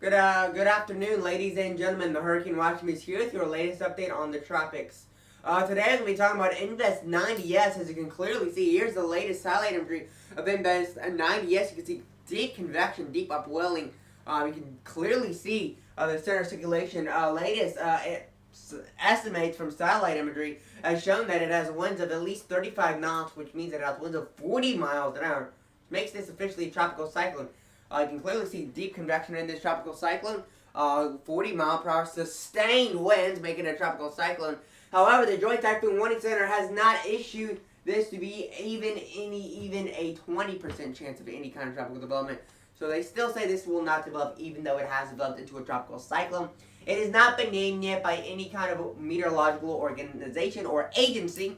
Good afternoon, ladies and gentlemen. The Hurricane Watchman is here with your latest update on the tropics. Today I'm going to be talking about Invest 90S. As you can clearly see, here's the latest satellite imagery of Invest 90S. You can see deep convection, deep upwelling. You can clearly see the center circulation. Latest estimates from satellite imagery has shown that it has winds of at least 35 knots, which means it has winds of 40 miles an hour. Makes this officially a tropical cyclone. You can clearly see deep convection in this tropical cyclone. 40 mile per hour sustained winds making it a tropical cyclone. However, the Joint Typhoon Warning Center has not issued this to be even a 20% chance of any kind of tropical development. So they still say this will not develop, even though it has developed into a tropical cyclone. It has not been named yet by any kind of meteorological organization or agency.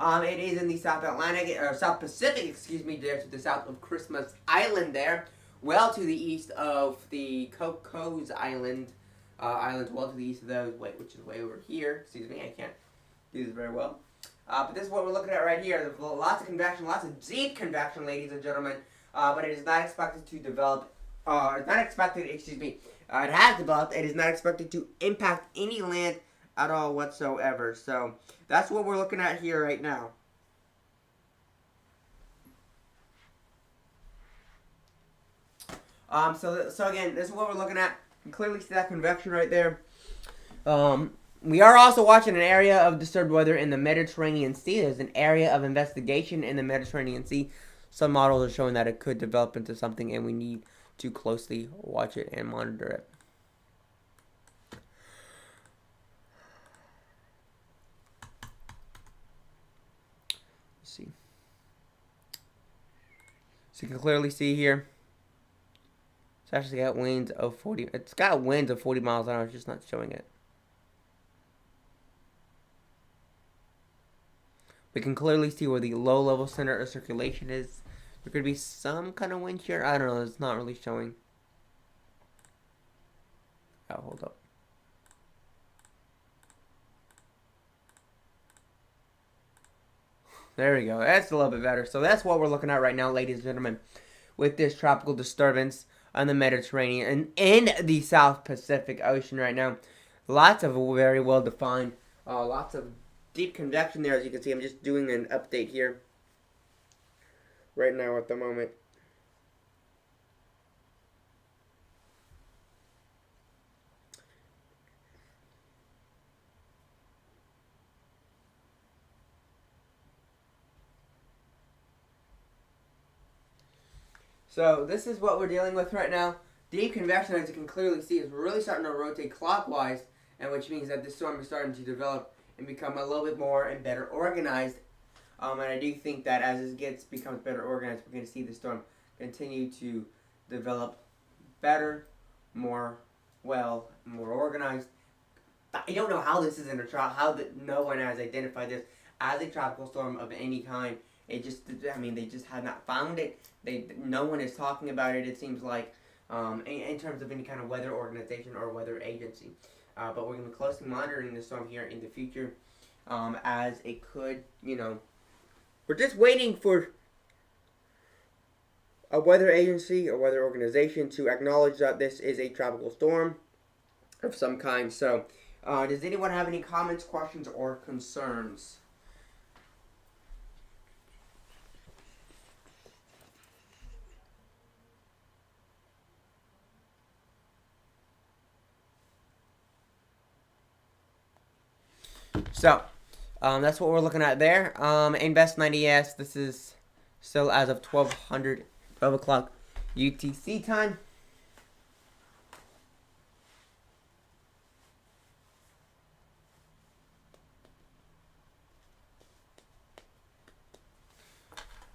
It is in the South Atlantic, or South Pacific, there to the south of Christmas Island there. Well to the east of the Cocos Islands, well to the east of those, which is way over here. Excuse me, I can't do this very well. But this is what we're looking at right here. There's lots of convection, lots of deep convection, ladies and gentlemen. But it is not expected to develop, it has developed. It is not expected to impact any land at all whatsoever. So that's what we're looking at here right now. So again, this is what we're looking at. You can clearly see that convection right there. We are also watching an area of disturbed weather in the Mediterranean Sea. There's an area of investigation in the Mediterranean Sea. Some models are showing that it could develop into something, and we need to closely watch it and monitor it. Let's see. So you can clearly see here. It's actually got winds of 40. It's got winds of 40 miles an hour. It's just not showing it. We can clearly see where the low-level center of circulation is. There could be some kind of wind shear. I don't know. It's not really showing. Oh, hold up. There we go. That's a little bit better. So that's what we're looking at right now, ladies and gentlemen, with this tropical disturbance on the Mediterranean and in the South Pacific Ocean right now. Lots of very well defined, lots of deep convection there. As you can see, I'm just doing an update here right now at the moment. So this is what we're dealing with right now. Deep convection, as you can clearly see, is really starting to rotate clockwise, and which means that this storm is starting to develop and become a little bit more and better organized. And I do think that as this becomes better organized, we're going to see the storm continue to develop better, more organized. I don't know how this is in a no one has identified this as a tropical storm of any kind. They just have not found it. No one is talking about it, it seems like, in terms of any kind of weather organization or weather agency. But we're going to be closely monitoring the storm here in the future, as it could, we're just waiting for a weather agency or weather organization to acknowledge that this is a tropical storm of some kind. So, does anyone have any comments, questions, or concerns? So, that's what we're looking at there. Invest 90S. This is still as of 12 o'clock UTC time.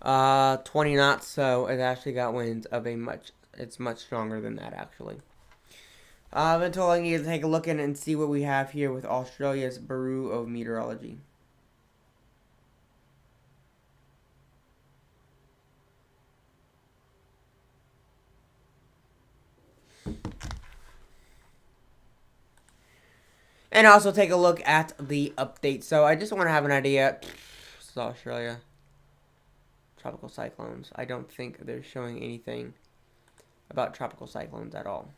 Uh, 20 knots. So it actually got winds of it's much stronger than that actually. Until I need to take a look in and see what we have here with Australia's Bureau of Meteorology. And also take a look at the update. So I just want to have an idea. This is Australia. Tropical cyclones. I don't think they're showing anything about tropical cyclones at all.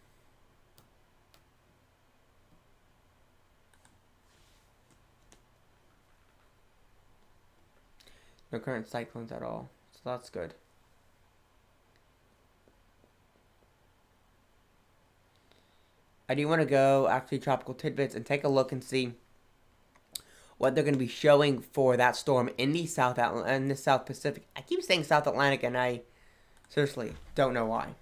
No current cyclones at all. So that's good. I do want to go actually tropical tidbits and take a look and see what they're going to be showing for that storm in the South Pacific. I keep saying South Atlantic, and I seriously don't know why.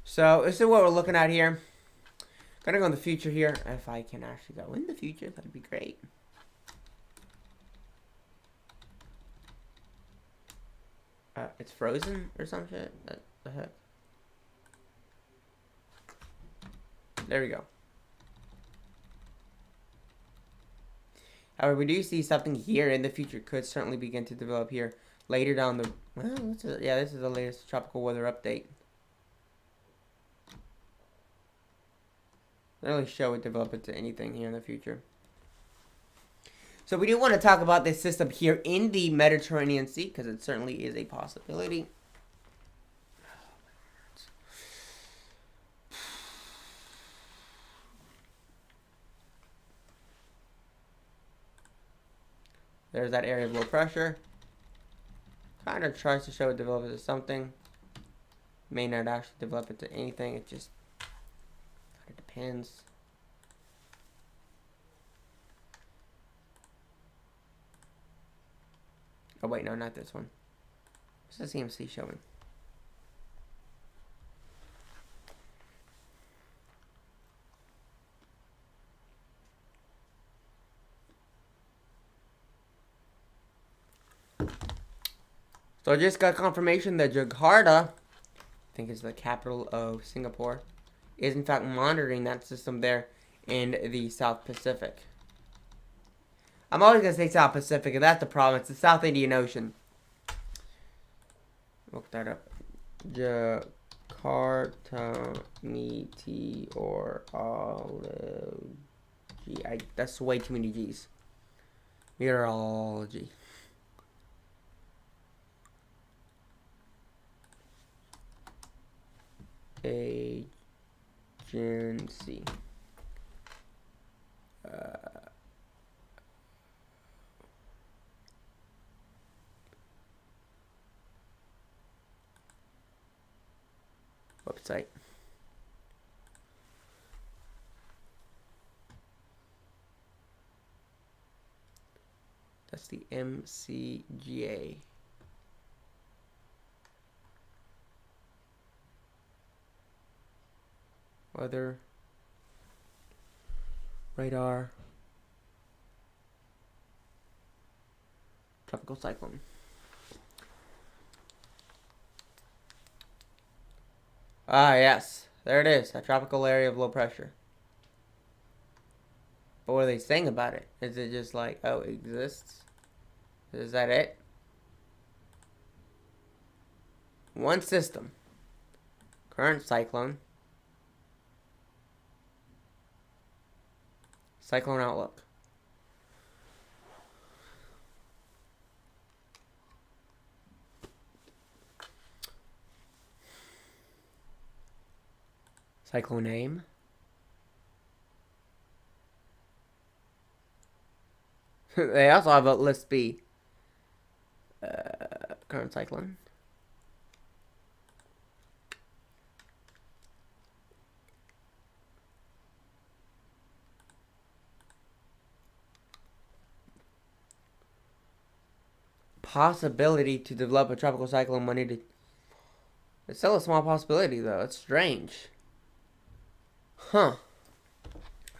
So this is what we're looking at here. Gonna go in the future here. If I can actually go in the future, that'd be great. It's frozen or some shit. What the heck? There we go. However, we do see something here in the future could certainly begin to develop here later down the. Well, this is the latest tropical weather update. Doesn't really show it develop into anything here in the future. So we do want to talk about this system here in the Mediterranean Sea because it certainly is a possibility. There's that area of low pressure. Kind of tries to show it develop into something. May not actually develop into anything. It just kind of depends. Oh wait, no, not this one. What's the CMC showing? So I just got confirmation that Jakarta, I think is the capital of Singapore, is in fact monitoring that system there in the South Pacific. I'm always going to say South Pacific, and that's the problem. It's the South Indian Ocean. Look that up. Jakarta meteorology. That's way too many G's. Meteorology. Agency. Website. That's the MCGA. Weather, radar, tropical cyclone. Ah, yes. There it is. A tropical area of low pressure. But what are they saying about it? Is it just like, oh, it exists? Is that it? One system. Current cyclone. Cyclone outlook. Cyclone name. They also have a list B. Current cyclone. Possibility to develop a tropical cyclone when needed. It's still a small possibility, though. It's strange. Huh.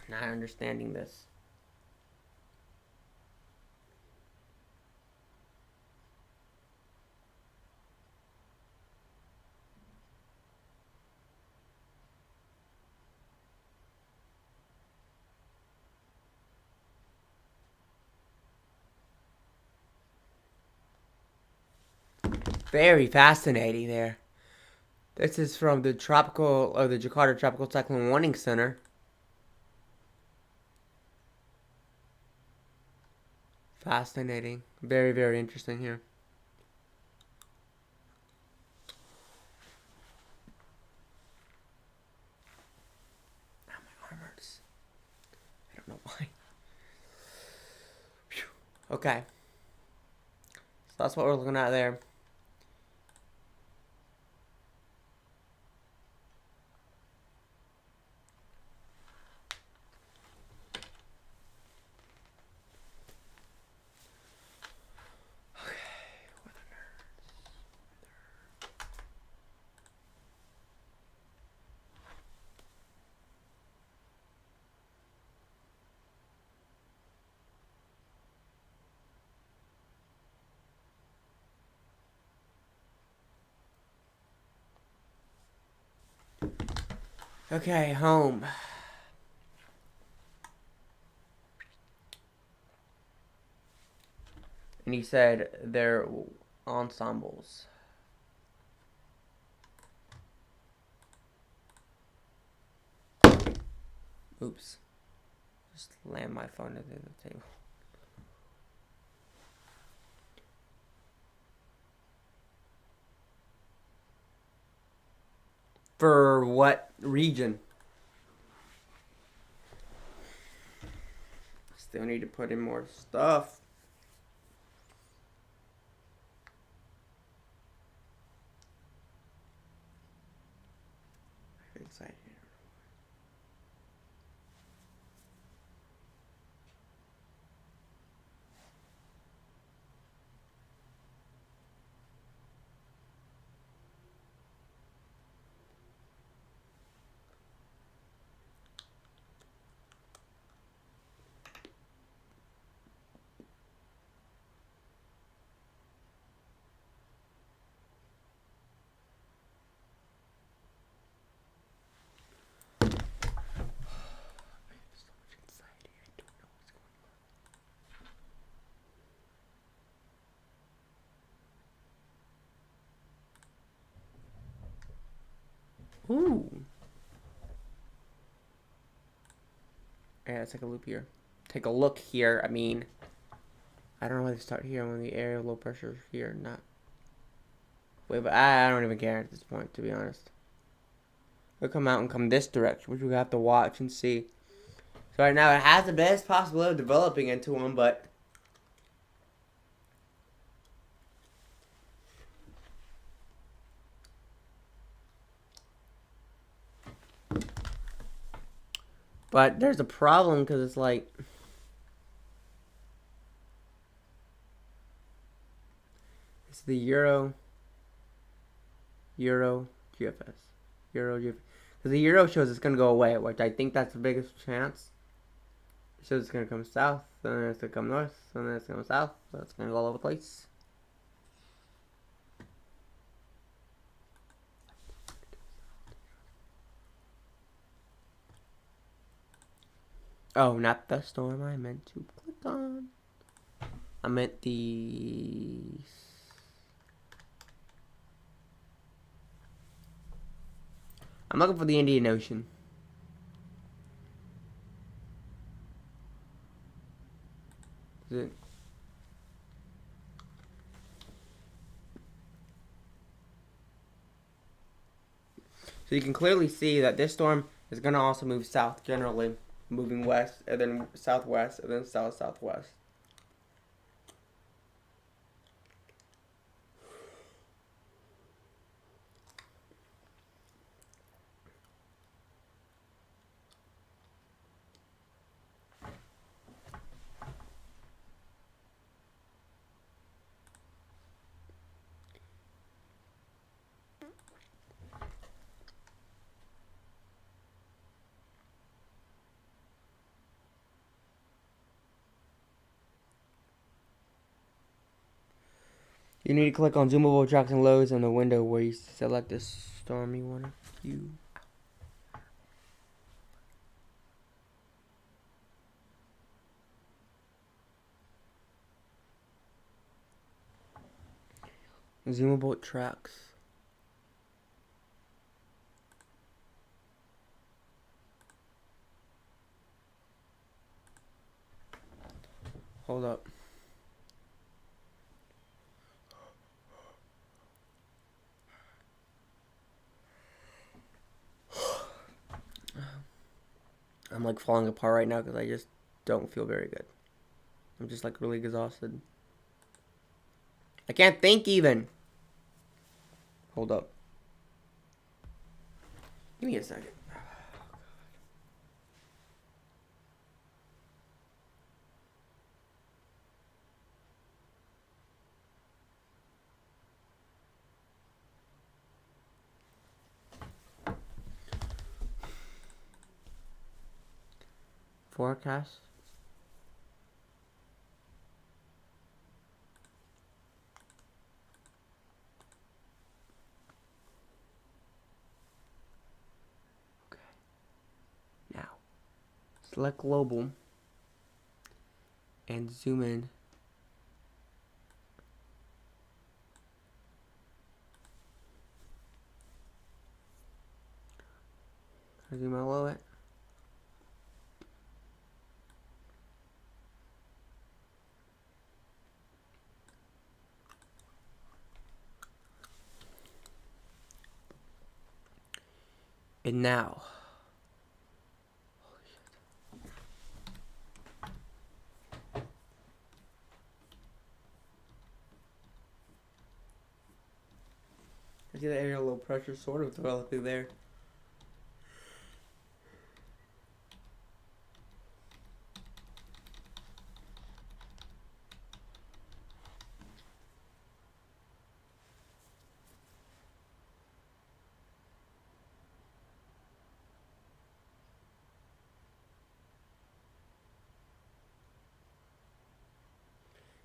Not understanding this. Very fascinating there. This is from the Jakarta Tropical Cyclone Warning Center. Fascinating. Very, very interesting here. Oh, my arm hurts. I don't know why. Whew. Okay. So that's what we're looking at there. Okay, home. And he said they're ensembles. Oops. Just land my phone at the table. For what region? Still need to put in more stuff. I'm excited. Ooh. Yeah, let's take a loop here. Take a look here. I mean, I don't know why they start here when the area of low pressure is here. Not. Wait, but I don't even care at this point, to be honest. We'll come out and come this direction, which we have to watch and see. So right now, it has the best possibility of developing into one, but there's a problem because it's like it's the Euro GFS. Because the Euro shows it's going to go away, which I think that's the biggest chance. It shows it's going to come south, then it's going to come north, and then it's going to come south, so it's going to go all over the place. Oh, not the storm I meant to click on. I meant the... I'm looking for the Indian Ocean. Is it? So you can clearly see that this storm is going to also move south generally, moving west, and then southwest, and then south-southwest. You need to click on zoomable tracks and loads in the window where you select the storm you want to view. Zoomable tracks. Hold up. I'm like falling apart right now because I just don't feel very good. I'm just like really exhausted. I can't think even. Hold up. Give me a second. Forecast. Okay. Now, select global and zoom in. Zoom out a little bit. And now, holy shit. I see the area of low pressure sort of developing there.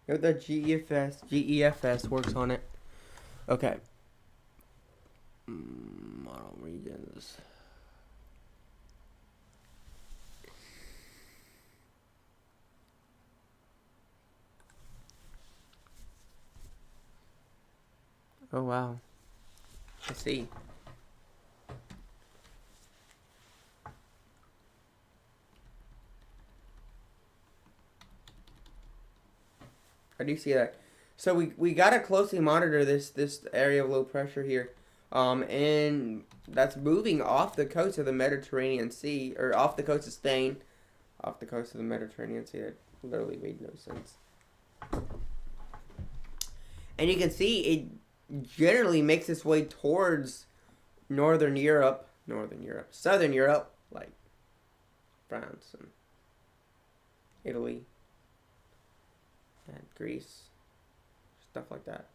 If the GEFS works on it. Okay. Model regions. Oh wow. I see. I do see that. So we gotta closely monitor this area of low pressure here, and that's moving off the coast of the Mediterranean Sea, or off the coast of Spain, off the coast of the Mediterranean Sea. That literally made no sense. And you can see it generally makes its way towards Southern Europe, like France and Italy and Greece, stuff like that.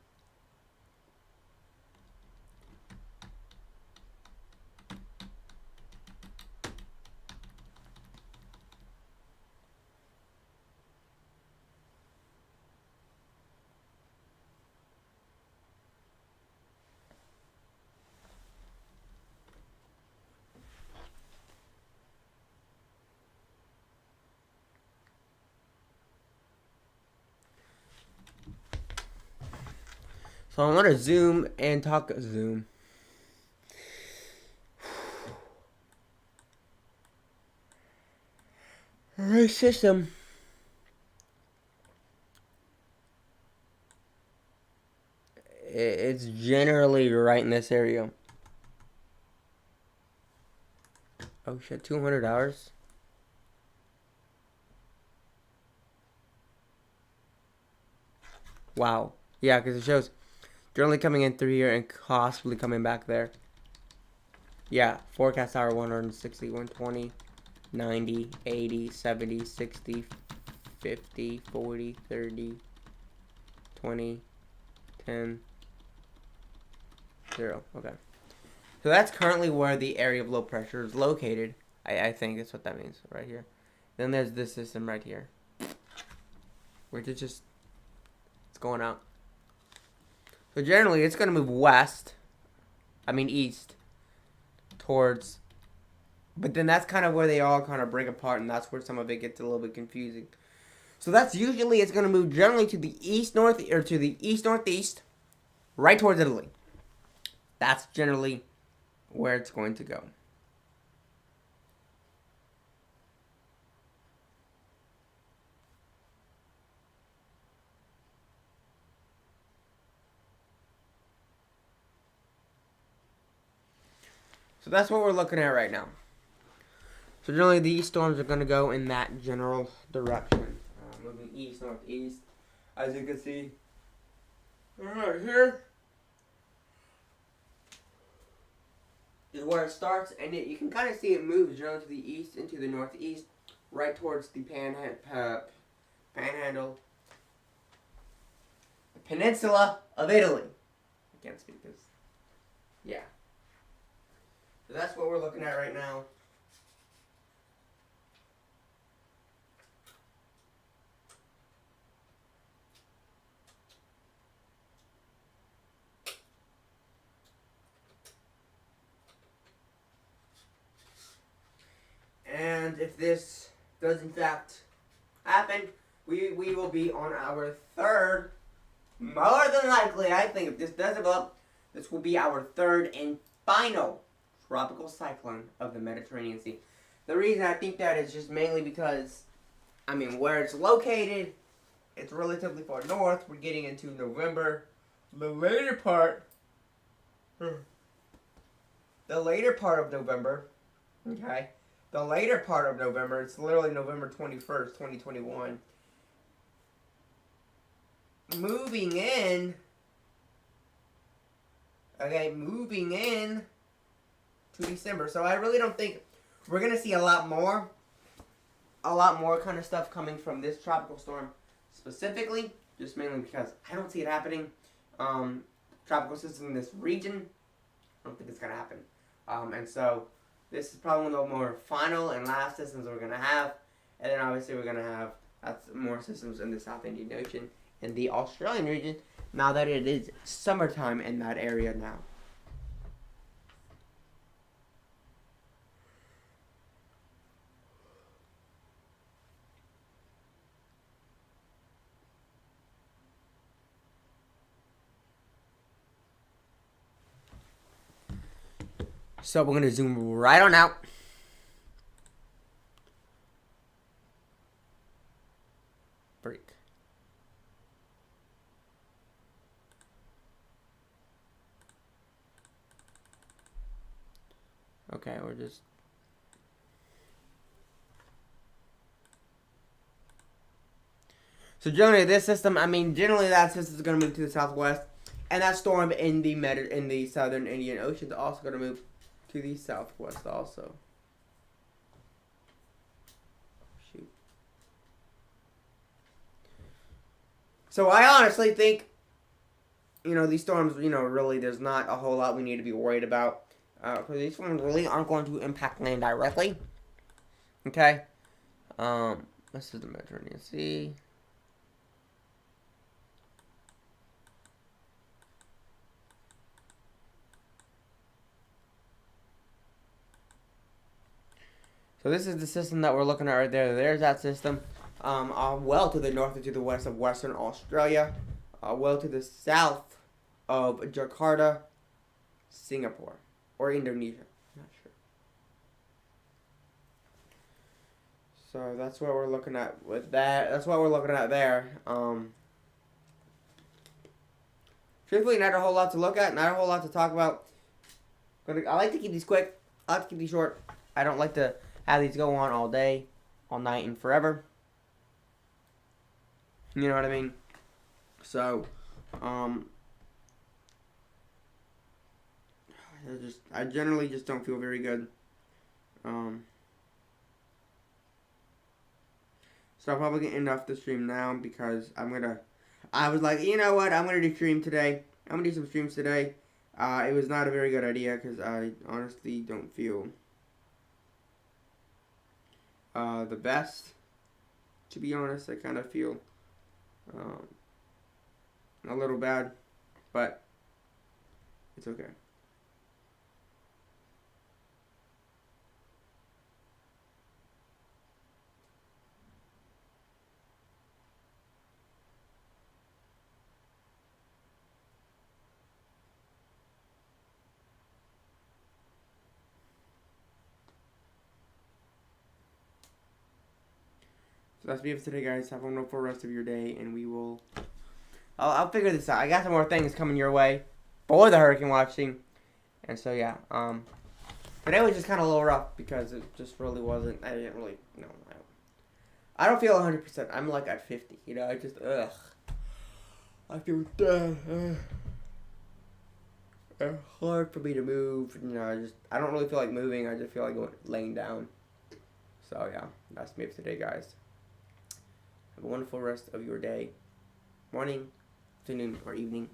So I want to zoom and talk zoom. Alright, system. It's generally right in this area. Oh shit, $200. Wow. Yeah, because it shows generally coming in through here and possibly coming back there. Yeah, forecast hour 160, 120, 90, 80, 70, 60, 50, 40, 30, 20, 10, 0. Okay. So that's currently where the area of low pressure is located. I think that's what that means right here. Then there's this system right here, which is just, it's going out. So generally it's going to move east towards, but then that's kind of where they all kind of break apart, and that's where some of it gets a little bit confusing. So that's usually, it's going to move generally to the east-northeast, right towards Italy. That's generally where it's going to go. So that's what we're looking at right now. So generally these storms are going to go in that general direction. Moving east, northeast. As you can see. Right here is where it starts, and you can kind of see it moves generally to the east into the northeast, right towards the panhandle, the peninsula of Italy. I can't speak this. Yeah. So that's what we're looking at right now. And if this does in fact happen, we will be on our third, more than likely, I think if this does develop, this will be our third and final tropical cyclone of the Mediterranean Sea. The reason I think that is just mainly because, I mean, where it's located, it's relatively far north. We're getting into November. The later part of November, okay? The later part of November, it's literally November 21st, 2021. Moving in to December. So I really don't think we're going to see a lot more kind of stuff coming from this tropical storm specifically, just mainly because I don't see it happening. Tropical system in this region, I don't think it's going to happen. And so this is probably one of the more final and last systems we're going to have. And then obviously we're going to have more systems in the South Indian Ocean and the Australian region, now that it is summertime in that area now. So we're going to zoom right on out. Break. Okay, we're just... So generally this system, generally that system is going to move to the southwest. And that storm in the southern Indian Ocean is also going to move to the southwest also. Shoot. So I honestly think, these storms, really there's not a whole lot we need to be worried about. Because these storms really aren't going to impact land directly. Okay? This is the Mediterranean Sea. So this is the system that we're looking at right there. There's that system. Well to the north and to the west of Western Australia. Well to the south of Jakarta, Singapore. Or Indonesia. I'm not sure. So that's what we're looking at with that. That's what we're looking at there. Truthfully, not a whole lot to look at. Not a whole lot to talk about. I like to keep these quick. I like to keep these short. I don't like to have these go on all day, all night, and forever. You know what I mean? So, I generally just don't feel very good. So I'm probably going to end off the stream now because I was like, you know what, I'm going to do stream today. I'm going to do some streams today. It was not a very good idea because I honestly don't feel the best. To be honest, I kind of feel a little bad, but it's okay. So that's it for today, guys. Have a wonderful rest of your day, and we will... I'll figure this out. I got some more things coming your way for the hurricane watching. And so, yeah. Today was just kind of a little rough because it just really wasn't. I didn't really. No, I don't feel 100%. I'm like at 50. You know, I just I feel dead. Hard for me to move. You know, I don't really feel like moving. I just feel like laying down. So yeah, that's me for today, guys. Have a wonderful rest of your day, morning, afternoon, or evening.